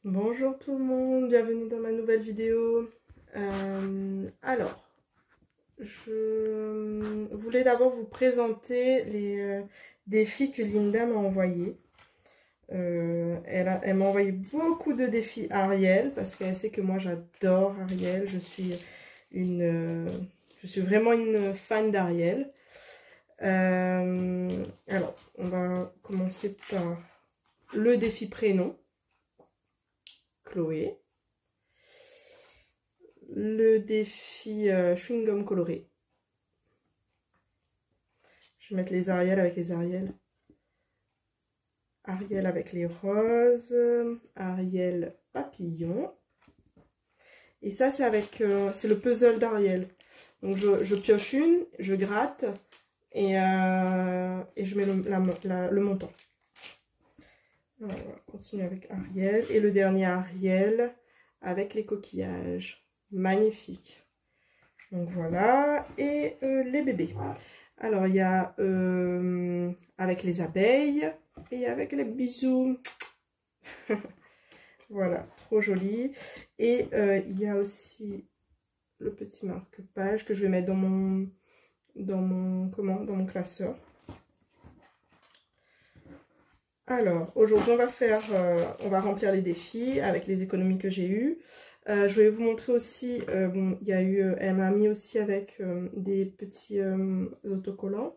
Bonjour tout le monde, bienvenue dans ma nouvelle vidéo. Alors, je voulais d'abord vous présenter les défis que Linda m'a envoyés. Elle m'a envoyé beaucoup de défis Ariel parce qu'elle sait que moi j'adore Ariel. Je suis vraiment une fan d'Ariel. Alors, on va commencer par le défi prénom. Chloé. Le défi chewing-gum coloré. Je vais mettre les Ariel avec les Ariel. Ariel avec les roses. Ariel papillon. Et ça, c'est avec c'est le puzzle d'Ariel. Donc, je pioche une, je gratte et je mets le montant. Alors, on va continuer avec Ariel. Et le dernier Ariel avec les coquillages. Magnifique. Donc voilà. Et les bébés. Alors, il y a avec les abeilles et avec les bisous. Voilà, trop joli. Et il y a aussi le petit marque-page que je vais mettre dans mon classeur. Alors, aujourd'hui, on va remplir les défis avec les économies que j'ai eues. Je vais vous montrer aussi, bon, il y a eu, elle m'a mis aussi avec des petits autocollants.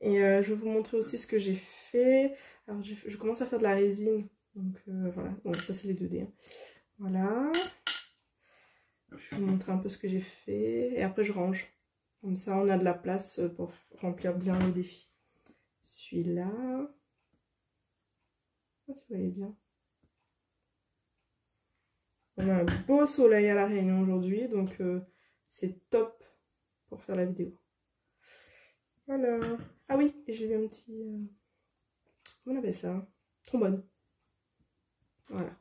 Et je vais vous montrer aussi ce que j'ai fait. Alors, je commence à faire de la résine. Donc, voilà. Bon, ça, c'est les 2D. Hein. Voilà. Je vais vous montrer un peu ce que j'ai fait. Et après, je range. Comme ça, on a de la place pour remplir bien les défis. Celui-là. Si vous voyez bien. On a un beau soleil à La Réunion aujourd'hui, donc c'est top pour faire la vidéo. Voilà. Ah oui, et j'ai eu un petit... comment on appelle ça? Trombone. Voilà.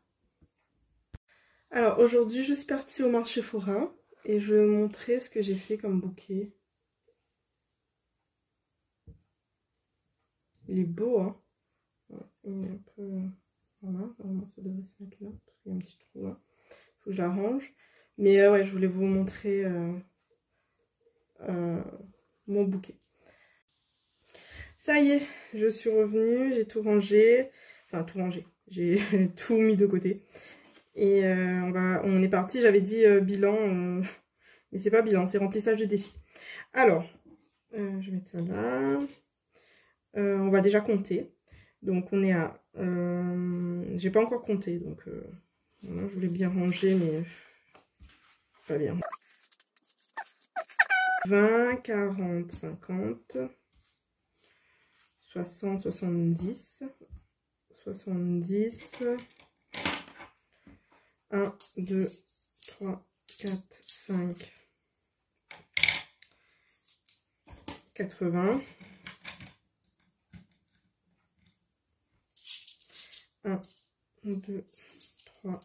Alors aujourd'hui, je suis partie au marché forain et je vais vous montrer ce que j'ai fait comme bouquet. Il est beau, hein? Il est un peu... Voilà, normalement ça devrait se mettre là, parce qu'il y a un petit trou là. Il faut que je l'arrange. Mais ouais, je voulais vous montrer mon bouquet. Ça y est, je suis revenue, j'ai tout rangé. Enfin, tout rangé. J'ai tout mis de côté. Et on est parti, j'avais dit bilan, mais c'est pas bilan, c'est remplissage de défis. Alors, je vais mettre ça là. On va déjà compter. Donc on est à... j'ai pas encore compté, donc voilà, je voulais bien ranger, mais pas bien. 20, 40, 50, 60, 70, 70, 1, 2, 3, 4, 5, 80, 1, 2, 3,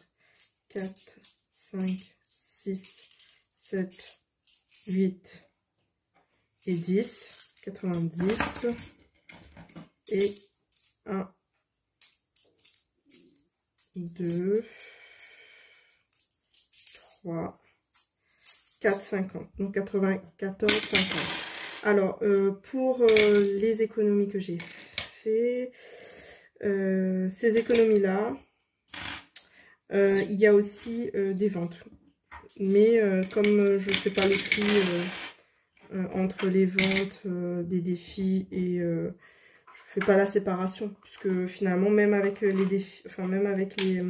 4, 5, 6, 7, 8 et 10, 90 et 1, 2, 3, 4, 50. Donc 94, 50. Alors, pour les économies que j'ai fait, ces économies-là, il y a aussi des ventes. Mais comme je ne fais pas le tri entre les ventes des défis et je fais pas la séparation, puisque finalement même avec les défis, enfin même avec les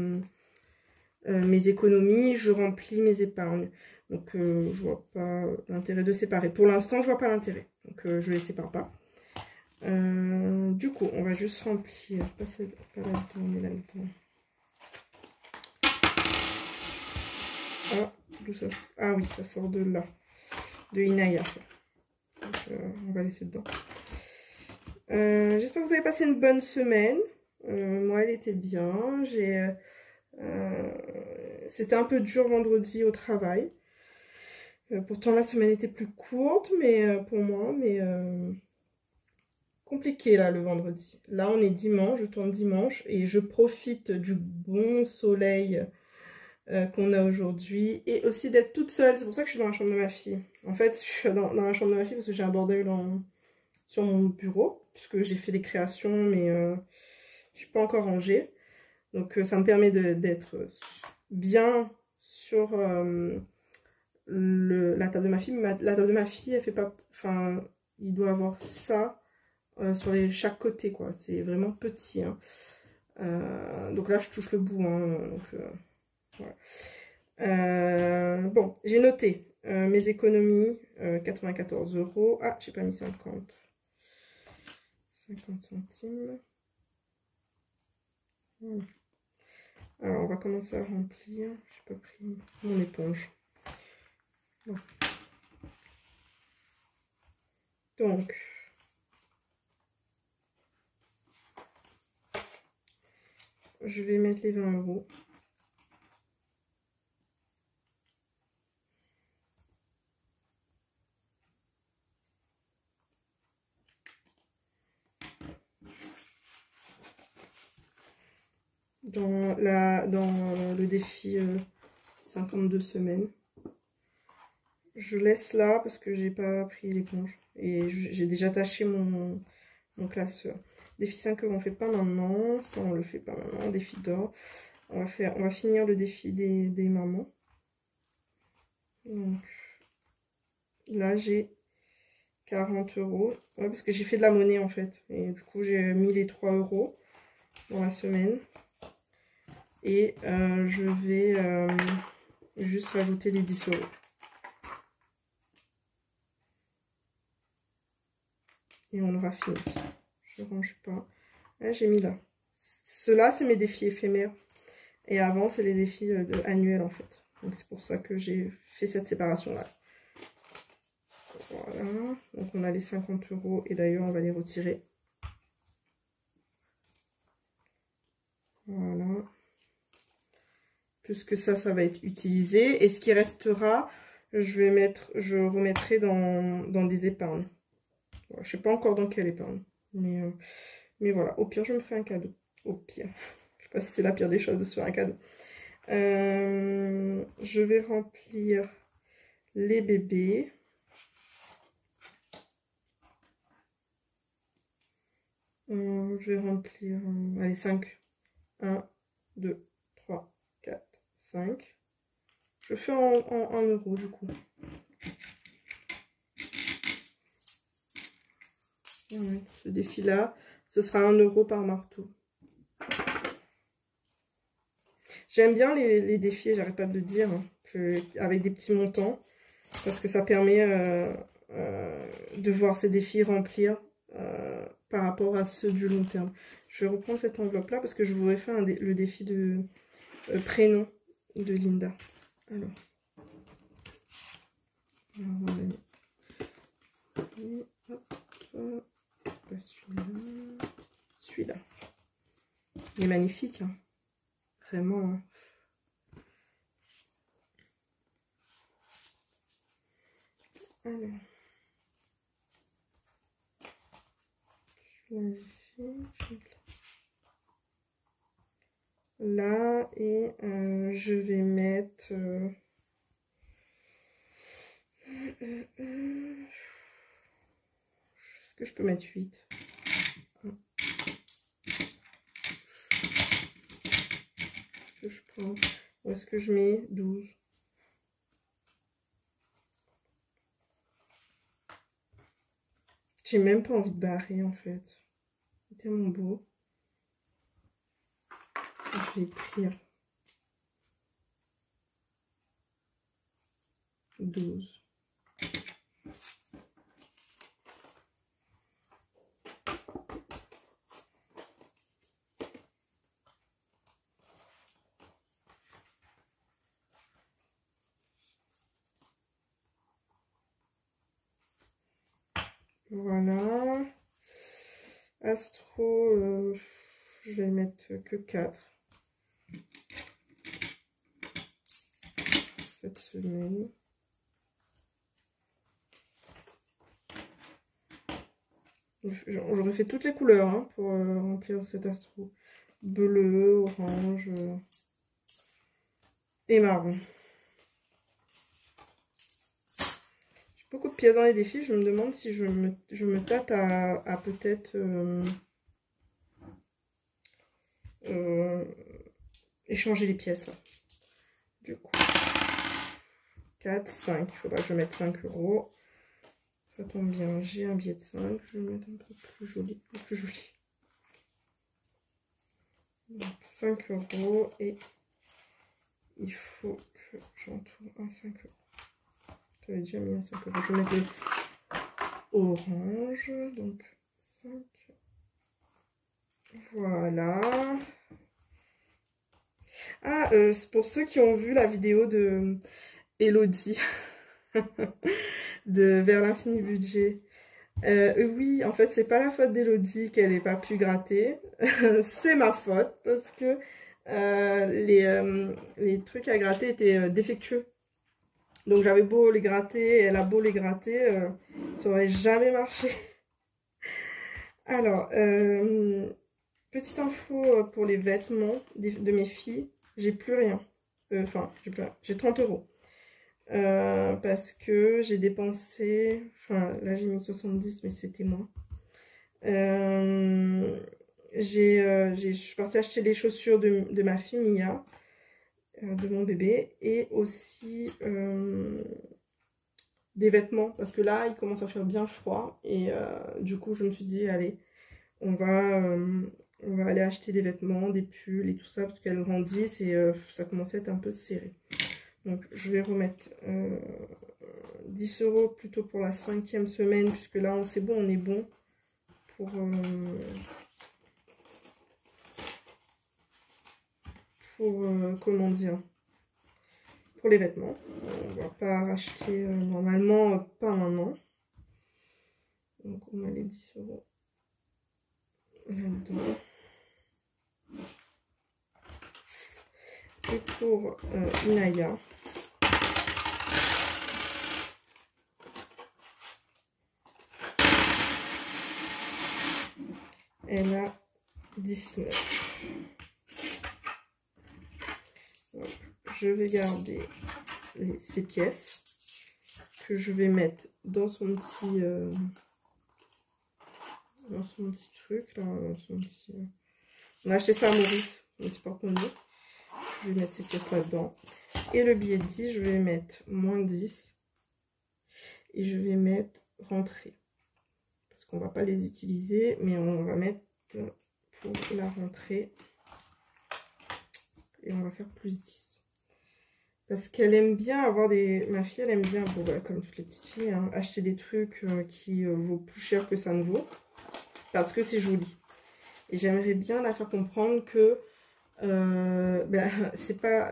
mes économies, je remplis mes épargnes. Donc je vois pas l'intérêt de séparer. Pour l'instant, je vois pas l'intérêt. Donc je les sépare pas. Du coup, on va juste remplir. Pas là-dedans, mais là-dedans. Ah, ah oui, ça sort de là. De Inaya, ça. Donc, on va laisser dedans. J'espère que vous avez passé une bonne semaine. Moi, elle était bien. C'était un peu dur vendredi au travail. Pourtant, la semaine était plus courte, mais pour moi, compliqué là le vendredi. Là on est dimanche, je tourne dimanche et je profite du bon soleil qu'on a aujourd'hui et aussi d'être toute seule. C'est pour ça que je suis dans la chambre de ma fille. En fait, je suis dans la chambre de ma fille parce que j'ai un bordel sur mon bureau, puisque j'ai fait les créations, mais je suis pas encore rangée. Donc ça me permet d'être bien sur la table de ma fille. La table de ma fille, elle fait pas... Enfin, il doit avoir ça sur chaque côté, quoi. C'est vraiment petit, hein. Donc là, je touche le bout, hein, donc, voilà. Bon, j'ai noté mes économies, 94 €. Ah, j'ai pas mis 50 centimes. Voilà. Alors, on va commencer à remplir. J'ai pas pris mon éponge. Bon. Donc, je vais mettre les 20 €. Dans le défi 52 semaines. Je laisse là parce que j'ai pas pris l'éponge. Et j'ai déjà taché mon classeur. Défi 5 € on fait pas maintenant. Ça, on le fait pas maintenant. Défi d'or. On va finir le défi des mamans. Donc, là, j'ai 40 €. Ouais, parce que j'ai fait de la monnaie, en fait. Et du coup, j'ai mis les 3 € dans la semaine. Et je vais juste rajouter les 10 €. Et on aura fini. Je range pas. Ah, j'ai mis là. Ceux-là, c'est mes défis éphémères. Et avant, c'est les défis annuels, en fait. Donc, c'est pour ça que j'ai fait cette séparation-là. Voilà. Donc, on a les 50 €. Et d'ailleurs, on va les retirer. Voilà. Puisque ça va être utilisé. Et ce qui restera, je remettrai dans des épargnes. Voilà, je ne sais pas encore dans quelle épargne. Mais voilà, au pire, je me ferai un cadeau. Au pire. Je sais pas si c'est la pire des choses de se faire un cadeau. Je vais remplir les bébés. Je vais remplir, allez, 5. 1, 2, 3, 4, 5. Je fais en euros du coup. Ouais, ce défi-là, ce sera 1 € par marteau. J'aime bien les défis, j'arrête pas de le dire, hein, avec des petits montants, parce que ça permet de voir ces défis remplir par rapport à ceux du long terme. Je vais reprendre cette enveloppe-là parce que je voudrais faire le défi de prénom de Linda. Alors, on va aller. Et hop, pas celui-là. Celui-là. Il est magnifique, hein. Vraiment. Hein. Alors. Là, et je vais mettre... Est-ce que je peux mettre 8? Que je prends. Ou est-ce que je mets 12? J'ai même pas envie de barrer en fait. C'est tellement beau. Je vais écrire 12. Voilà. Astro, je vais mettre que 4 cette semaine. J'aurais fait toutes les couleurs hein, pour remplir cet astro. Bleu, orange et marron. J'ai beaucoup de pièces dans les défis. Je me demande si je me tâte à peut-être échanger les pièces. Du coup, 4, 5. Il faudra que je mette 5 euros. Ça tombe bien, j'ai un billet de 5. Je vais mettre un peu plus joli. Plus joli. Donc 5 euros et il faut que j'entoure un 5 euros. J'avais déjà mis un 5 euros. Je vais mettre le orange. Donc 5. Voilà. Ah, c'est pour ceux qui ont vu la vidéo de Elodie de Vers l'infini budget. Oui, en fait, c'est pas la faute d'Elodie qu'elle n'ait pas pu gratter. C'est ma faute parce que les trucs à gratter étaient défectueux. Donc j'avais beau les gratter, elle a beau les gratter, ça aurait jamais marché. Alors, petite info pour les vêtements de mes filles, j'ai plus rien. Enfin, j'ai 30 euros. Parce que j'ai dépensé, enfin là j'ai mis 70 mais c'était moins. Je suis partie acheter les chaussures de ma fille Mia, de mon bébé, et aussi des vêtements parce que là il commence à faire bien froid et du coup je me suis dit allez on va aller acheter des vêtements, des pulls et tout ça parce qu'elles grandissent et ça commence à être un peu serré. Donc je vais remettre 10 euros plutôt pour la 5e semaine puisque là c'est bon, on est bon pour comment dire, pour les vêtements. On va pas racheter normalement pas maintenant. Donc on met les 10 euros là-dedans. Et pour Inaya, elle a 19. Donc, je vais garder ces pièces que je vais mettre dans son petit truc là, dans son petit, on a acheté ça à Maurice, un petit porte-monnaie. Je vais mettre ces pièces là-dedans. Et le billet de 10, je vais mettre moins 10. Et je vais mettre rentrée. Parce qu'on ne va pas les utiliser, mais on va mettre pour la rentrée. Et on va faire plus 10. Parce qu'elle aime bien avoir des... Ma fille, elle aime bien, bon, bah, comme toutes les petites filles, hein, acheter des trucs qui vaut plus cher que ça ne vaut. Parce que c'est joli. Et j'aimerais bien la faire comprendre que c'est pas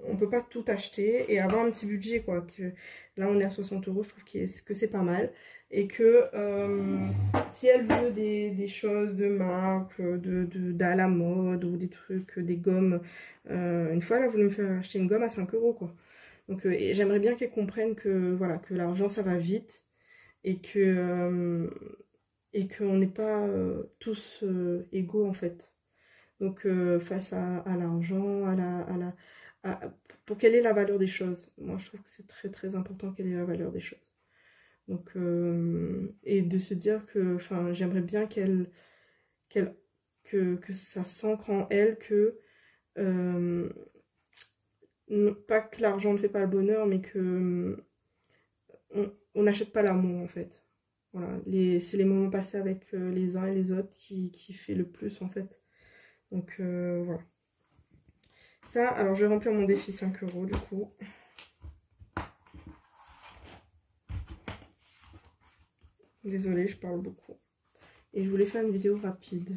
on peut pas tout acheter et avoir un petit budget quoi, que là on est à 60 euros, je trouve que c'est pas mal et que si elle veut des choses de marque d'à la mode ou des trucs, des gommes, une fois elle a voulu me faire acheter une gomme à 5 euros quoi, donc et j'aimerais bien qu'elle comprenne que voilà, que l'argent ça va vite et qu'on n'est pas tous égaux en fait. Donc face à l'argent, pour quelle est la valeur des choses. Moi je trouve que c'est très très important quelle est la valeur des choses. Donc et de se dire que j'aimerais bien que ça s'ancre en elle que pas que l'argent ne fait pas le bonheur, mais que on n'achète pas l'amour en fait. Voilà, c'est les moments passés avec les uns et les autres qui fait le plus en fait. Donc voilà. Ça, alors je vais remplir mon défi 5 euros du coup. Désolée, je parle beaucoup. Et je voulais faire une vidéo rapide.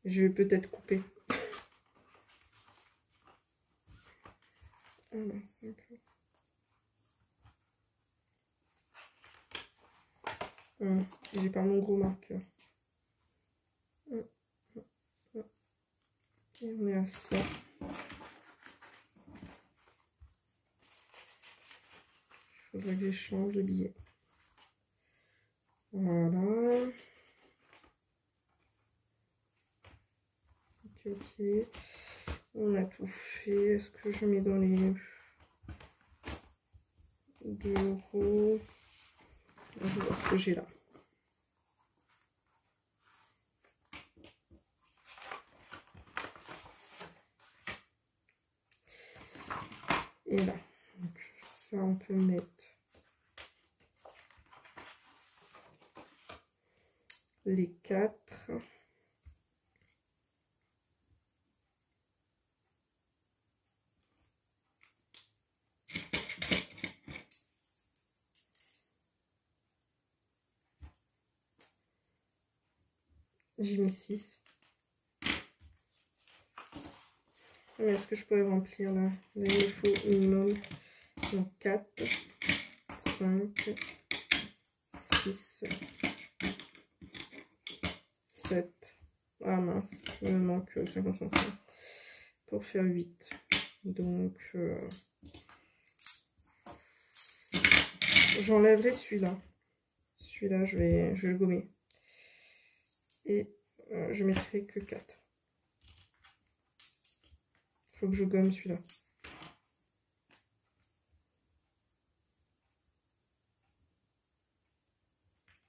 Je vais peut-être couper. Alors, 5 euros. J'ai pas mon gros marqueur. Et on est à 100. Il faudrait que j'échange le billet. Voilà. Ok, ok. On a tout fait. Est-ce que je mets dans les 2 euros? Je vais voir ce que j'ai là. Et là, donc ça on peut mettre les 4. J'ai mis 6. Mais est-ce que je pourrais remplir là? Là, il faut minimum. Donc 4, 5, 6, 7. Ah mince, il me manque 50 centimes pour faire 8. Donc j'enlèverai celui-là. Celui-là, je vais le gommer. Et je mettrai que 4. Il faut que je gomme celui-là.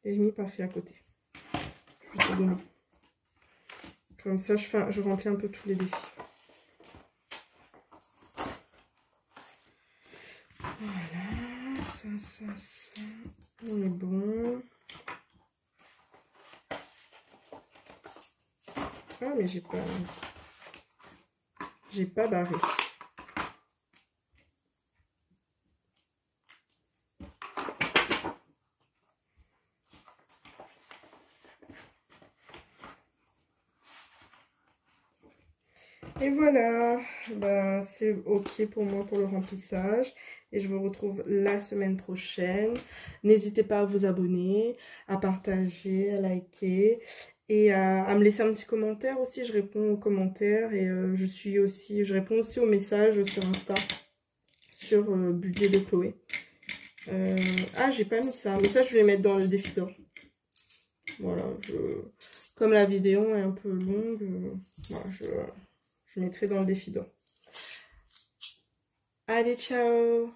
Et je n'ai pas fait à côté. Je vais tout gommer. Comme ça, je remplis un peu tous les défis. Voilà, ça. On est bon. Ah, mais j'ai pas barré. Et voilà, ben, c'est ok pour moi pour le remplissage. Et je vous retrouve la semaine prochaine. N'hésitez pas à vous abonner, à partager, à liker et à me laisser un petit commentaire aussi. Je réponds aux commentaires et je réponds aussi aux messages sur Insta, sur Budget de Chloé. Ah, j'ai pas mis ça, mais ça je vais mettre dans le défi d'or. Voilà, comme la vidéo est un peu longue, voilà, je mettrai dans le défi d'or. Allez, ciao!